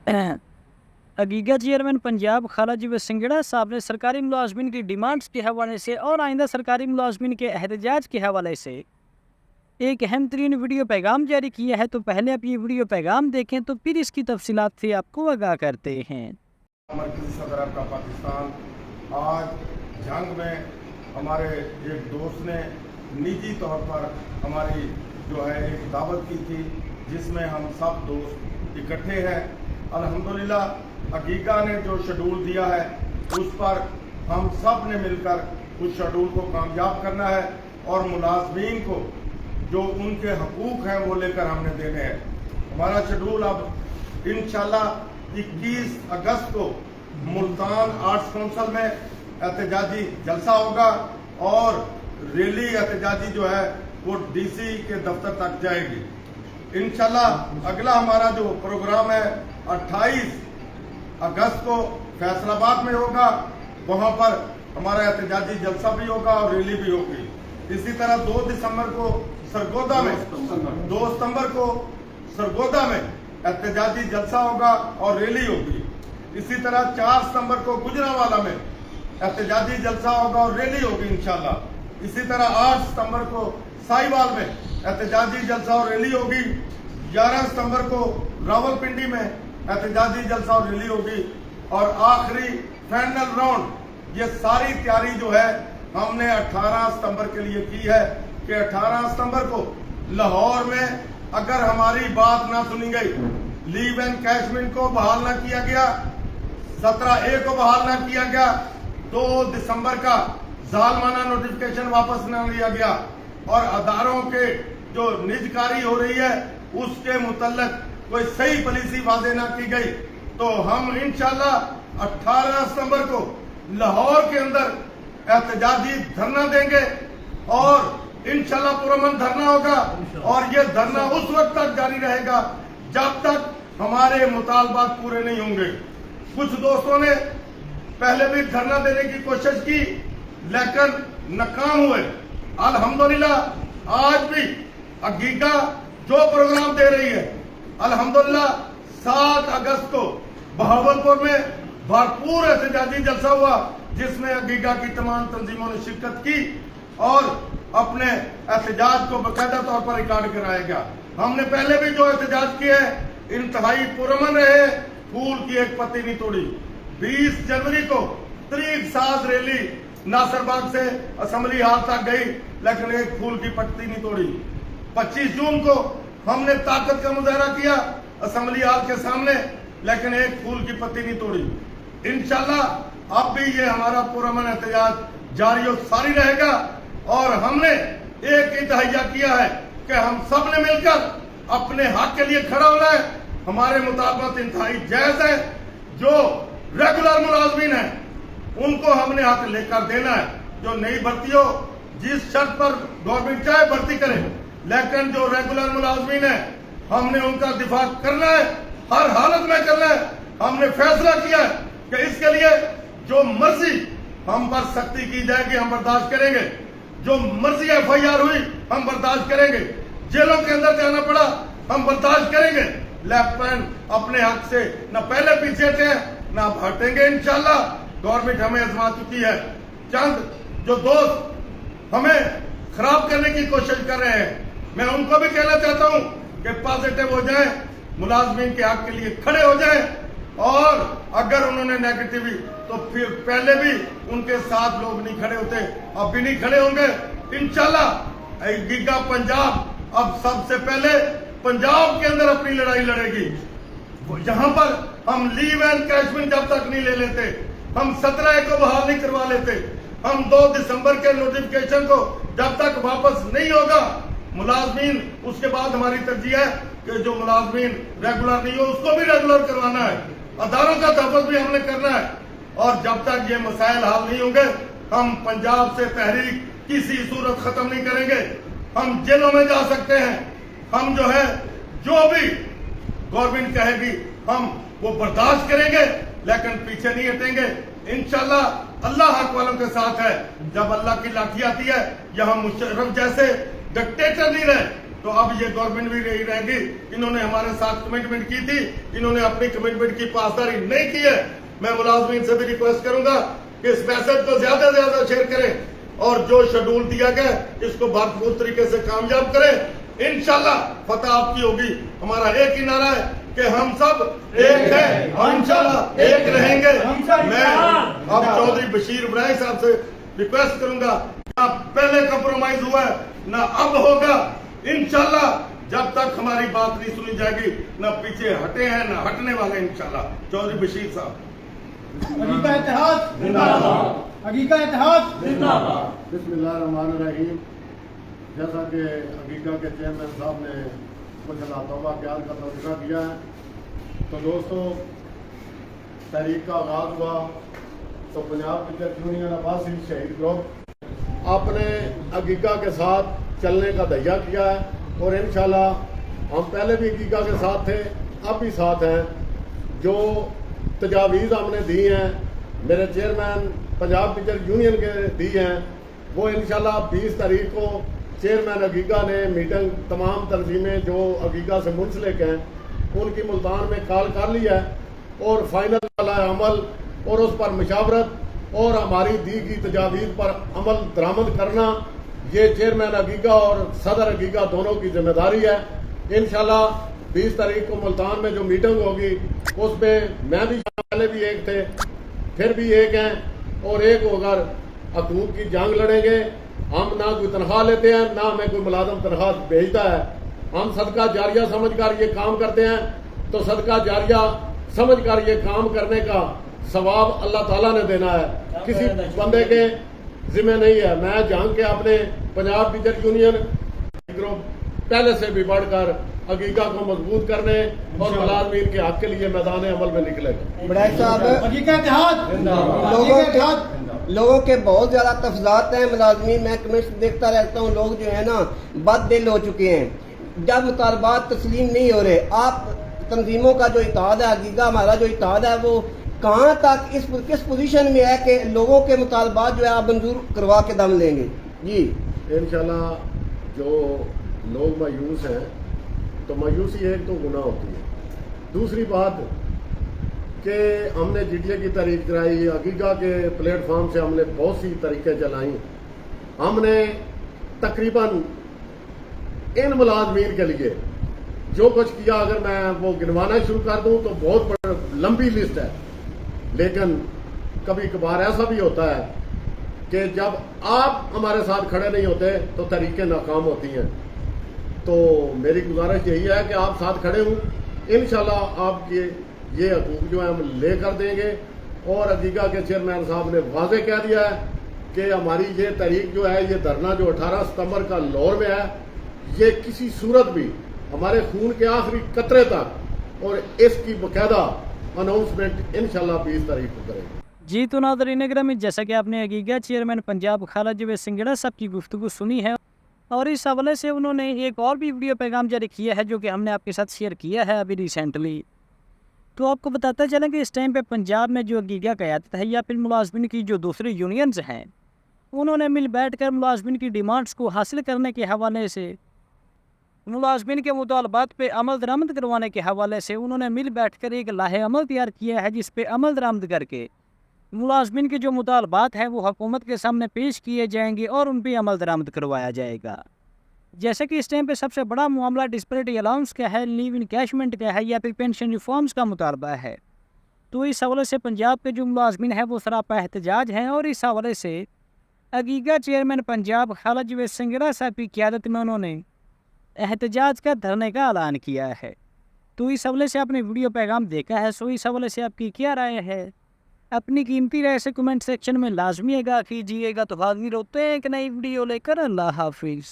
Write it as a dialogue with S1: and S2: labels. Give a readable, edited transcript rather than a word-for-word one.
S1: अगीगा chairman Punjab खालाजी सिंगड़ा साहब ने सरकारी मुलाजमीन की डिमांड्स के हवाले से और आइंदा सरकारी मुलाजमीन के एहतजाज के हवाले से एक अहम तरीन वीडियो पैगाम जारी किया है। तो पहले आप ये वीडियो पैगाम देखें तो फिर इसकी तफसीलात से आपको आगाह करते हैं।
S2: मरकज़ी सदर आपका पाकिस्तान आज जंग में हमारे एक दोस्त ने निजी तौर पर हमारी जो है एक दावत की थी, जिसमें हम सब दोस्त इकट्ठे हैं। अल्हम्दुलिल्लाह अगीगा ने जो शेड्यूल दिया है उस पर हम सब ने मिलकर उस शेड्यूल को कामयाब करना है और मुलाजमीन को जो उनके हकूक़ हैं वो लेकर हमने देने हैं। हमारा शेड्यूल अब इंशाल्लाह 21 अगस्त को मुल्तान आर्ट्स काउंसिल में एहतजाजी जलसा होगा और रैली एहतजाजी जो है वो डीसी के दफ्तर तक जाएगी। इंशाल्लाह अगला हमारा जो प्रोग्राम है 28 अगस्त को फैसलाबाद में होगा, वहां पर हमारा एहतजाजी जलसा भी होगा और रैली भी होगी। इसी तरह 2 दिसंबर को सरगोदा में 2 सितंबर को सरगोदा में एहतजाजी जलसा होगा और रैली होगी। इसी तरह 4 सितंबर को गुजरांवाला में एहतजाजी जलसा होगा और रैली होगी इंशाल्लाह। इसी तरह 8 सितंबर को साहिवाल में एहतजाजी जलसा और रैली होगी। 11 सितंबर को रावलपिंडी में एहतजाजी जलसा और रैली होगी। और आखिरी फाइनल राउंड ये सारी तैयारी जो है हमने 18 सितंबर के लिए की है कि 18 सितंबर को लाहौर में अगर हमारी बात ना सुनी गई, लीव एंड कैशमेंट को बहाल ना किया गया, 17A को बहाल ना किया गया, 2 दिसंबर का जालमाना नोटिफिकेशन वापस ना लिया गया और अदारों के जो निजकारी हो रही है उसके मुतल्लक कोई सही पॉलिसी वादे ना की गई, तो हम इंशाल्लाह 18 सितंबर को लाहौर के अंदर एहतजाजी धरना देंगे और इंशाल्लाह पुरअमन धरना होगा। और ये धरना उस वक्त तक जारी रहेगा जब तक हमारे मुतालबात पूरे नहीं होंगे। कुछ दोस्तों ने पहले भी धरना देने की कोशिश की लेकिन नाकाम हुए। अल्हम्दुलिल्लाह आज भी अगीगा जो प्रोग्राम दे रही है, अल्हम्दुलिल्लाह 7 अगस्त को बहावलपुर में भरपूर एहतजाजी जलसा हुआ जिसमें अगीगा की तमाम तंजीमों ने शिरकत की और अपने एहतजाज को बाकायदा तौर पर रिकॉर्ड कराया गया। हमने पहले भी जो एहतजाज किए इंतहाई पुरअमन रहे, फूल की एक पत्ती नहीं तोड़ी। 20 जनवरी को तरीक साज रैली नासरबाग से असेंबली हाल तक गई लेकिन एक फूल की पत्ती नहीं तोड़ी। 25 जून को हमने ताकत का मुजाहरा किया असेंबली हाल के सामने लेकिन एक फूल की पत्ती नहीं तोड़ी। इंशाल्लाह अब भी ये हमारा पुरअमन एहतजाज जारी और सारी रहेगा और हमने एक ही तहैया किया है कि हम सब ने मिलकर अपने हक के लिए खड़ा होना है। हमारे मुताबिक इंतहाई जायज है, जो रेगुलर मुलाजमीन है उनको हमने हक लेकर देना है। जो नई भर्ती हो जिस शर्त पर गवर्नमेंट चाहे भर्ती करे, लेकिन जो रेगुलर मुलाजमीन है हमने उनका दिफा करना है, हर हालत में करना है। हमने फैसला किया है कि इसके लिए जो मर्जी हम पर सख्ती की जाएगी हम बर्दाश्त करेंगे, जो मर्जी FIR हुई हम बर्दाश्त करेंगे, जेलों के अंदर जाना पड़ा हम बर्दाश्त करेंगे, लेकिन अपने हक से न पहले पीछे थे न अब हटेंगे। इंशाल्लाह गवर्नमेंट हमें आजमा चुकी है। चंद जो दोस्त हमें खराब करने की कोशिश कर रहे हैं, मैं उनको भी कहना चाहता हूं कि पॉजिटिव हो जाएं, मुलाजमीन के हक के लिए खड़े हो जाएं और अगर उन्होंने नेगेटिव तो फिर पहले भी उनके साथ लोग नहीं खड़े होते, अब भी नहीं खड़े होंगे। इंशाल्लाह अगीगा पंजाब अब सबसे पहले पंजाब के अंदर अपनी लड़ाई लड़ेगी। जहां पर हम लीव एंड कैशमेंट जब तक नहीं ले लेते, हम 17A को बहाल नहीं करवा लेते, हम 2 दिसंबर के नोटिफिकेशन को जब तक वापस नहीं होगा मुलाजमीन, उसके बाद हमारी तरजीह है कि जो मुलाजमीन रेगुलर नहीं हो उसको भी रेगुलर करवाना है, अदारों का तहफ़्फ़ुज़ भी हमने करना है। और जब तक ये मसाइल हल नहीं होंगे हम पंजाब से तहरीक किसी सूरत खत्म नहीं करेंगे। हम जेलों में जा सकते हैं, हम जो है जो भी गवर्नमेंट कहेगी हम वो बर्दाश्त करेंगे लेकिन पीछे नहीं हटेंगे। इंशाल्लाह अल्लाह हक वालों के साथ है। जब अल्लाह की लाठी आती है, यहाँ मुशर्रफ जैसे डिक्टेटर नहीं रहे, तो अब ये गवर्नमेंट भी नहीं रहेगी। इन्होंने हमारे साथ कमिटमेंट की थी, इन्होंने अपनी कमिटमेंट की पासदारी नहीं की है। मैं मुलाजमीन से भी रिक्वेस्ट करूंगा कि इस मैसेज को ज्यादा से ज्यादा शेयर करें और जो शेड्यूल दिया गया इसको भरपूर तरीके से कामयाब करें। इंशाल्लाह फतह आपकी होगी। हमारा एक ही नारा है कि हम सब एक हैं और इंशाल्लाह एक रहेंगे। मैं अब चौधरी बशीर इब्राहिम साहब से रिक्वेस्ट करूंगा, ना पहले कंप्रोमाइज हुआ है ना अब होगा। इंशाल्लाह जब तक हमारी बात नहीं सुनी जाएगी ना पीछे हटे हैं ना हटने वाले। इंशाल्लाह चौधरी बशीर साहब।
S3: हकीका इत्तेहाद जिंदाबाद, हकीका इत्तेहाद जिंदाबाद।
S4: बिस्मिल्लाहिर्रहमानिर्रहीम। जैसा कि हकीका के चेयरमैन साहब ने कुछ अल्लाह ख्याल का तज़किरा किया है, तो दोस्तों तहरीक का आगाज़ हुआ तो पंजाब क्रिकेट यूनियन अब्बासी शहीद ग्रुप अपने हकीका के साथ चलने का दहिया किया है और इंशाल्लाह हम पहले भी हकीका के साथ थे, अब भी साथ हैं। जो तजावीज़ हमने दी हैं मेरे चेयरमैन पंजाब क्रिकेट यूनियन के दी हैं, वो इंशाल्लाह 20 तारीख को चेयरमैन हकीका ने मीटिंग तमाम तंजीमें जो हकीका से मुंसलिक हैं उनकी मुल्तान में कॉल कर लिया है और फाइनल वाला अमल और उस पर मशावरत और हमारी दी गई तजावीज़ पर अमल दरामद करना ये चेयरमैन हकीका और सदर हकीका दोनों की जिम्मेदारी है। इंशाल्लाह 20 तारीख को मुल्तान में जो मीटिंग होगी उसमें मैं भी पहले भी एक थे फिर भी एक हैं और एक होकर हुकूमत की जंग लड़ेंगे। हम ना कोई तनख्वाह लेते हैं ना हमें कोई मुलाजम तनख्वाह भेजता है। हम सदका जारिया समझकर ये काम करते हैं, तो सदका जारिया समझकर ये काम करने का सवाब अल्लाह ताला ने देना है, किसी बंदे के जिम्मे नहीं है। मैं जंग के अपने पंजाब क्रिकेट यूनियन ग्रुप पहले से भी बढ़कर हकीका को मजबूत करने और मुलाजमीन के हक के लिए मैदान अमल में निकलेगा।
S3: बड़ाई साहब हकीका इत्तेहाद
S5: लोगों के बहुत ज़्यादा तफजात हैं। मुलाजमीन मैं कमेशन देखता रहता हूँ, लोग जो है ना बददिल हो चुके हैं। जब मुतालबात तस्लीम नहीं हो रहे, आप तंजीमों का जो इत्तेहाद है, हकीका हमारा जो इत्तेहाद है, वो कहाँ तक किस पोजीशन में है कि लोगों के मुतालबात जो है आप मंजूर करवा के दम लेंगे? जी
S4: इंशाल्लाह जो लोग मायूस हैं तो मायूसी एक तो गुनाह होती है। दूसरी बात कि हमने जीटीए की तारीख कराई, हकीका के प्लेटफॉर्म से हमने बहुत सी तरीक़ें चलाई। हमने तकरीबन इन मुलाजमीन के लिए जो कुछ किया, अगर मैं वो गिनवाना शुरू कर दूं तो बहुत लंबी लिस्ट है। लेकिन कभी कभार ऐसा भी होता है कि जब आप हमारे साथ खड़े नहीं होते तो तरीक़ें नाकाम होती हैं। तो मेरी गुजारिश यही है कि आप साथ खड़े हों, इंशाल्लाह आपके ये हकूक जो है हम ले कर देंगे। और हकीका के चेयरमैन साहब ने वाज़ेह कह दिया है कि हमारी ये तहरीक जो है, ये धरना जो 18 सितंबर का लाहौर में है, ये किसी सूरत भी हमारे खून के आखिरी कतरे तक और इसकी बाकायदा अनाउंसमेंट इंशाल्लाह 20 तारीख को करेंगे।
S1: जी तो नाज़रीन ग्रामी, जैसा कि आपने हकीका चेयरमैन पंजाब खाला जवेद सिंगड़ा साहब की गुफ्तगू सुनी है और इस हवाले से उन्होंने एक और भी वीडियो पैगाम जारी किया है जो कि हमने आपके साथ शेयर किया है अभी रिसेंटली। तो आपको बताते चलें कि इस टाइम पे पंजाब में जो हकीका क़यादत है या फिर मुलाजमिन की जो दूसरी यूनियंस हैं, उन्होंने मिल बैठ कर मुलाजमिन की डिमांड्स को हासिल करने के हवाले से, मुलाजमिन के मुतालबात पे अमल दरामद करवाने के हवाले से उन्होंने मिल बैठ कर एक लाहे अमल तैयार किया है, जिस पे अमल दरामद करके मुलाजमिन के जो मुतालबात हैं वो हुकूमत के सामने पेश किए जाएंगे और उन पर अमल दरामद करवाया जाएगा। जैसे कि इस टाइम पे सबसे बड़ा मामला डिस्पैरिटी अलाउंस का है, लीव इनकैशमेंट का है या फिर पेंशन रिफॉर्म्स का मुतालबा है। तो इस हवाले से पंजाब के जो मुलाजमिन हैं वो सरापा एहतजाज हैं और इस हवाले से हकीका चेयरमैन पंजाब खाला जवेद सिंगड़ा साहब की क़यादत में उन्होंने एहतजाज का धरने का ऐलान किया है। तो इस हवाले से आपने वीडियो पैगाम देखा है, सो इस हवाले से आपकी क्या राय है? अपनी कीमती राय से कमेंट सेक्शन में लाजमी आगाह कीजिएगा। तो हाजिर होते हैं एक नई वीडियो लेकर। अल्लाह हाफिज़।